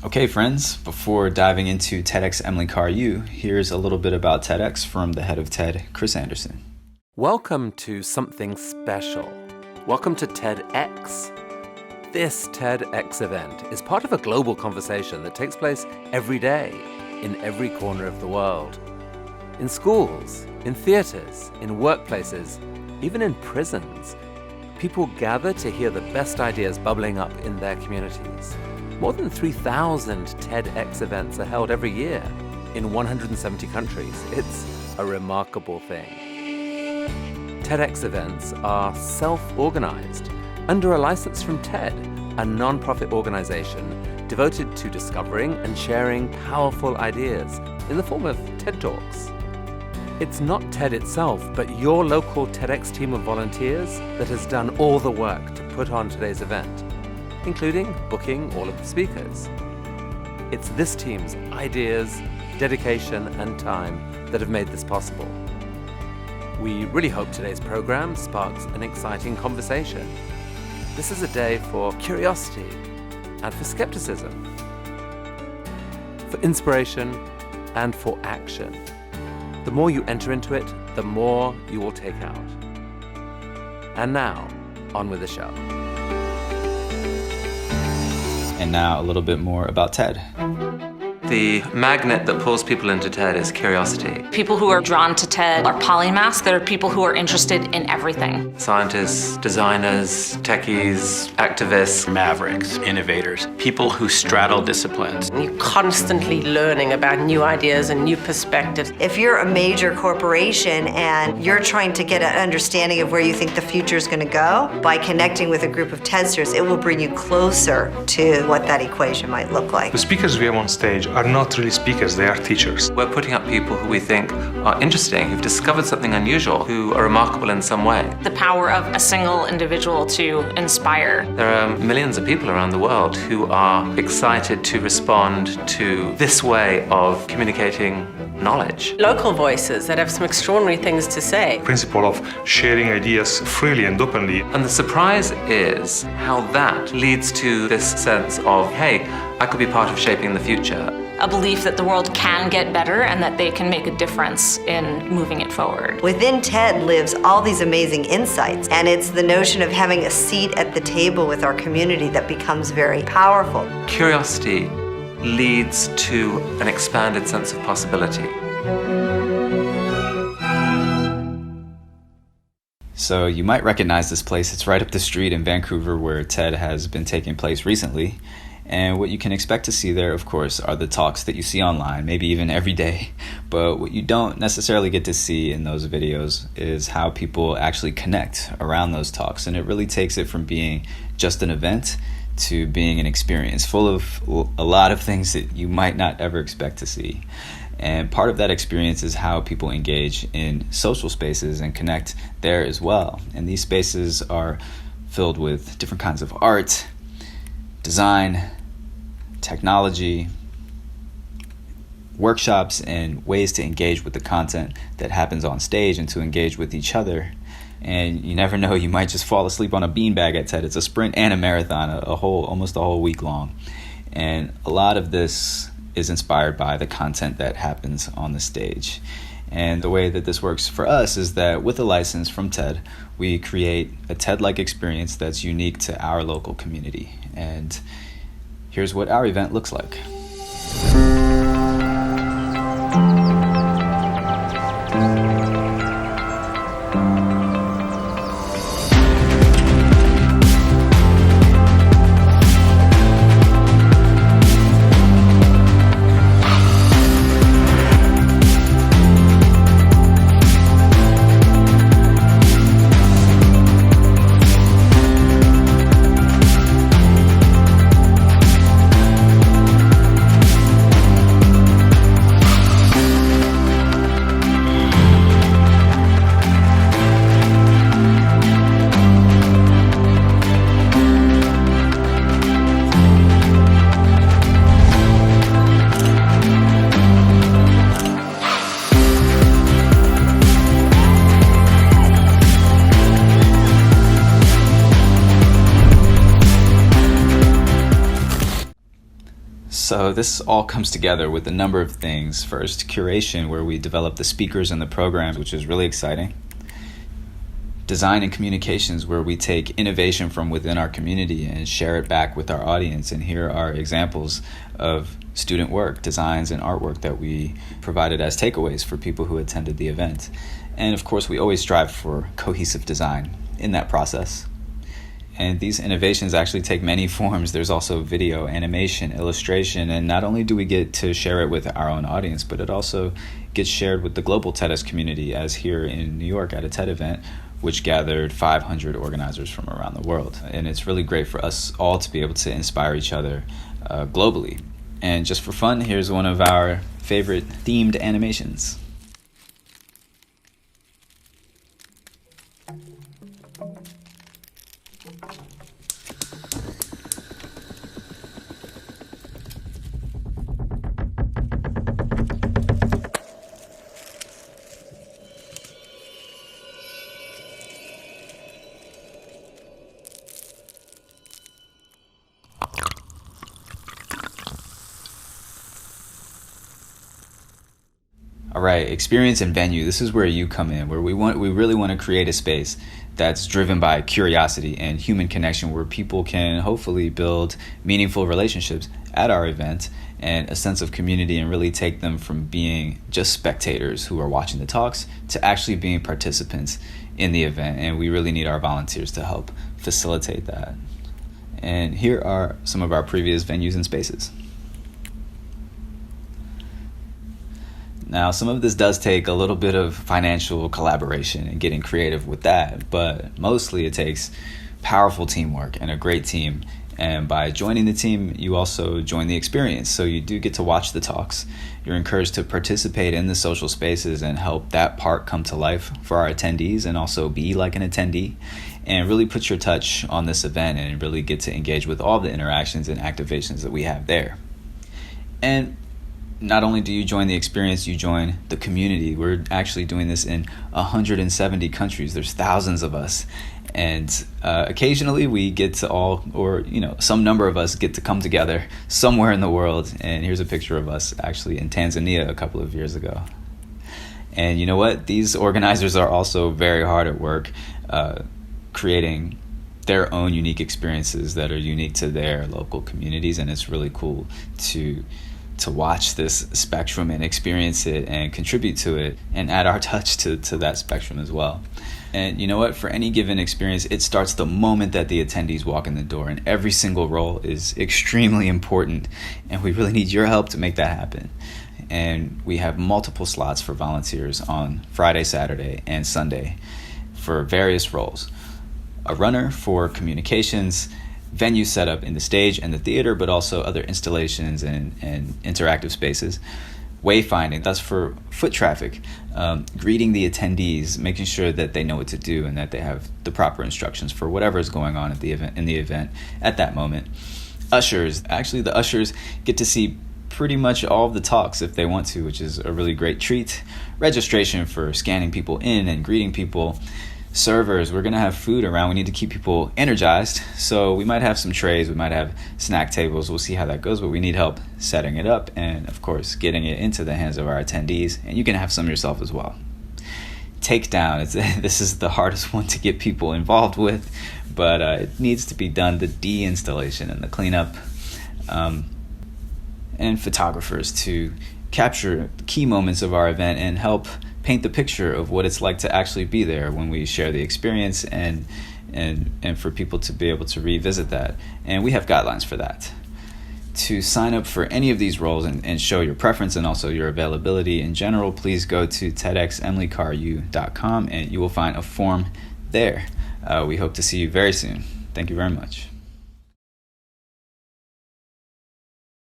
Okay, friends, before diving into TEDxEmilyCarrU, here's a little bit about TEDx from the head of TED, Chris Anderson. Welcome to something special. Welcome to TEDx. This TEDx event is part of a global conversation that takes place every day in every corner of the world. In schools, in theaters, in workplaces, even in prisons, people gather to hear the best ideas bubbling up in their communities. More than 3,000 TEDx events are held every year in 170 countries. It's a remarkable thing. TEDx events are self-organized under a license from TED, a non-profit organization devoted to discovering and sharing powerful ideas in the form of TED Talks. It's not TED itself, but your local TEDx team of volunteers that has done all the work to put on today's event, including booking all of the speakers. It's this team's ideas, dedication, and time that have made this possible. We really hope today's program sparks an exciting conversation. This is a day for curiosity and for skepticism, for inspiration and for action. The more you enter into it, the more you will take out. And now, on with the show. And now a little bit more about TED. The magnet that pulls people into TED is curiosity. People who are drawn to TED are polymaths. They're people who are interested in everything. Scientists, designers, techies, activists, mavericks, innovators, people who straddle disciplines. You're constantly learning about new ideas and new perspectives. If you're a major corporation and you're trying to get an understanding of where you think the future is going to go, by connecting with a group of TEDsters, it will bring you closer to what that equation might look like. The speakers we have on stage are not really speakers, they are teachers. We're putting up people who we think are interesting, who've discovered something unusual, who are remarkable in some way. The power of a single individual to inspire. There are millions of people around the world who are excited to respond to this way of communicating knowledge. Local voices that have some extraordinary things to say. The principle of sharing ideas freely and openly. And the surprise is how that leads to this sense of, hey, I could be part of shaping the future. A belief that the world can get better and that they can make a difference in moving it forward. Within TED lives all these amazing insights, and it's the notion of having a seat at the table with our community that becomes very powerful. Curiosity leads to an expanded sense of possibility. So you might recognize this place. It's right up the street in Vancouver where TED has been taking place recently. And what you can expect to see there, of course, are the talks that you see online, maybe even every day. But what you don't necessarily get to see in those videos is how people actually connect around those talks. And it really takes it from being just an event to being an experience full of a lot of things that you might not ever expect to see. And part of that experience is how people engage in social spaces and connect there as well. And these spaces are filled with different kinds of art, design, technology, workshops, and ways to engage with the content that happens on stage and to engage with each other. And you never know, you might just fall asleep on a beanbag at TED. It's a sprint and a marathon, almost a whole week long. And a lot of this is inspired by the content that happens on the stage. And the way that this works for us is that with a license from TED, we create a TED-like experience that's unique to our local community. And here's what our event looks like. So this all comes together with a number of things. First, curation, where we develop the speakers and the programs, which is really exciting. Design and communications, where we take innovation from within our community and share it back with our audience. And here are examples of student work, designs, and artwork that we provided as takeaways for people who attended the event. And of course, we always strive for cohesive design in that process. And these innovations actually take many forms. There's also video, animation, illustration, and not only do we get to share it with our own audience, but it also gets shared with the global TEDx community, as here in New York at a TED event, which gathered 500 organizers from around the world. And it's really great for us all to be able to inspire each other globally. And just for fun, here's one of our favorite themed animations. All right, experience and venue. This is where you come in, where we really want to create a space that's driven by curiosity and human connection, where people can hopefully build meaningful relationships at our event and a sense of community, and really take them from being just spectators who are watching the talks to actually being participants in the event. And we really need our volunteers to help facilitate that. And here are some of our previous venues and spaces. Now, some of this does take a little bit of financial collaboration and getting creative with that, but mostly it takes powerful teamwork and a great team. And by joining the team, you also join the experience. So you do get to watch the talks. You're encouraged to participate in the social spaces and help that part come to life for our attendees, and also be like an attendee and really put your touch on this event and really get to engage with all the interactions and activations that we have there. And not only do you join the experience, you join the community. We're actually doing this in 170 countries. There's thousands of us. And occasionally we get to all, or some number of us get to come together somewhere in the world. And here's a picture of us actually in Tanzania a couple of years ago. And you know what? These organizers are also very hard at work creating their own unique experiences that are unique to their local communities. And it's really cool to watch this spectrum and experience it and contribute to it and add our touch to that spectrum as well. And you know what? For any given experience, it starts the moment that the attendees walk in the door, and every single role is extremely important, and we really need your help to make that happen. And we have multiple slots for volunteers on Friday, Saturday, and Sunday for various roles. A runner for communications, venue setup in the stage and the theater, but also other installations and interactive spaces. Wayfinding, that's for foot traffic, greeting the attendees, making sure that they know what to do and that they have the proper instructions for whatever is going on at the event at that moment. Ushers, actually the ushers get to see pretty much all of the talks if they want to, which is a really great treat. Registration for scanning people in and greeting people. Servers, we're going to have food around. We need to keep people energized. So we might have some trays, we might have snack tables. We'll see how that goes, but we need help setting it up and, of course, getting it into the hands of our attendees. And you can have some yourself as well. Takedown, this is the hardest one to get people involved with, but it needs to be done, the de-installation and the cleanup. And photographers to capture key moments of our event and help paint the picture of what it's like to actually be there when we share the experience, and for people to be able to revisit that. And we have guidelines for that. To sign up for any of these roles and show your preference and also your availability in general, please go to TEDxEmilyCarrU.com and you will find a form there. We hope to see you very soon. Thank you very much.